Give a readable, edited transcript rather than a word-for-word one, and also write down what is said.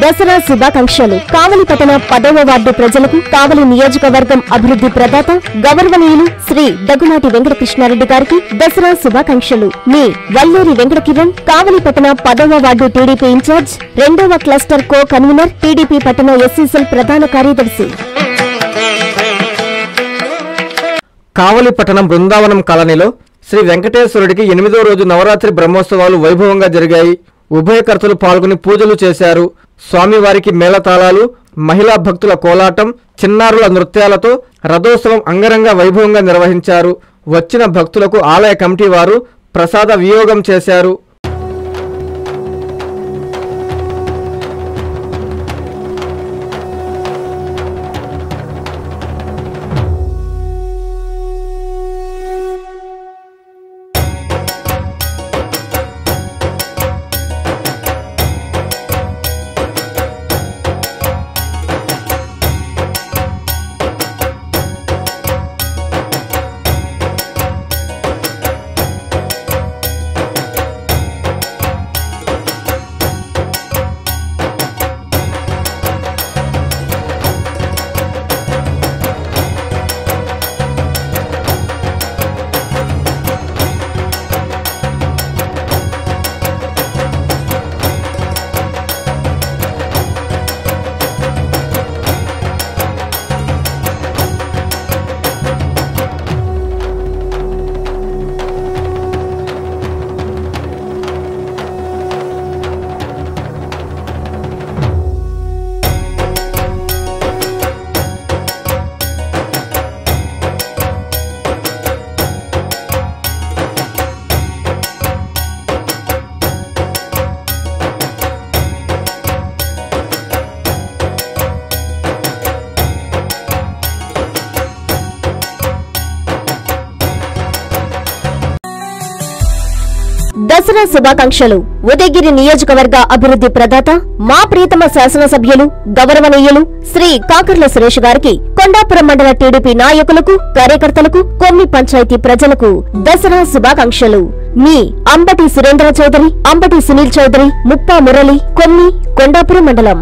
దసరా శుభాకాంక్షలు. కావలి పట్టణ 10వ వార్డు ప్రజలకు కావలి నియోజకవర్గం అభివృద్ధి ప్రదాత గౌరవనీయులు శ్రీ దగ్గుమాటి వెంకటకృష్ణారెడ్డి గారికి దసరా శుభాకాంక్షలు. మీ వల్లూరి వెంకట కిరణ్, కావలి పట్టణ 10వ వార్డు టీడీపీ ఇన్ఛార్జ్, 2వ క్లస్టర్ కో కన్వీనర్, టీడీపీ పట్టణ ఎస్సీసీఎల్ ప్రధాన కార్యదర్శి. కావలి పట్టణం బృందావనం కాలనీలో శ్రీ వెంకటేశ్వరుడికి 8వ రోజు నవరాత్రి బ్రహ్మోత్సవాలు వైభవంగా జరిగాయి. ఉభయకర్తలు పాల్గొని పూజలు చేశారు. స్వామివారికి మేళతాళాలు, మహిళా భక్తుల కోలాటం, చిన్నారుల నృత్యాలతో రథోత్సవం అంగరంగ వైభవంగా నిర్వహించారు. వచ్చిన భక్తులకు ఆలయ కమిటీ వారు ప్రసాద వియోగం చేశారు. దసరా శుభాకాంక్షలు. ఉదయగిరి నియోజకవర్గ అభివృద్ధి ప్రదాత మా ప్రియతమ శాసనసభ్యులు గౌరవనీయులు శ్రీ కాకర్ల సురేష్ గారికి, కొండాపురం మండల టీడీపీ నాయకులకు, కార్యకర్తలకు, కొమ్మి పంచాయతీ ప్రజలకు దసరా శుభాకాంక్షలు. మీ అంబటి సురేంద్ర చౌదరి, అంబటి సునీల్ చౌదరి, ముప్పా మురళి, కొమ్మి, కొండాపురం మండలం.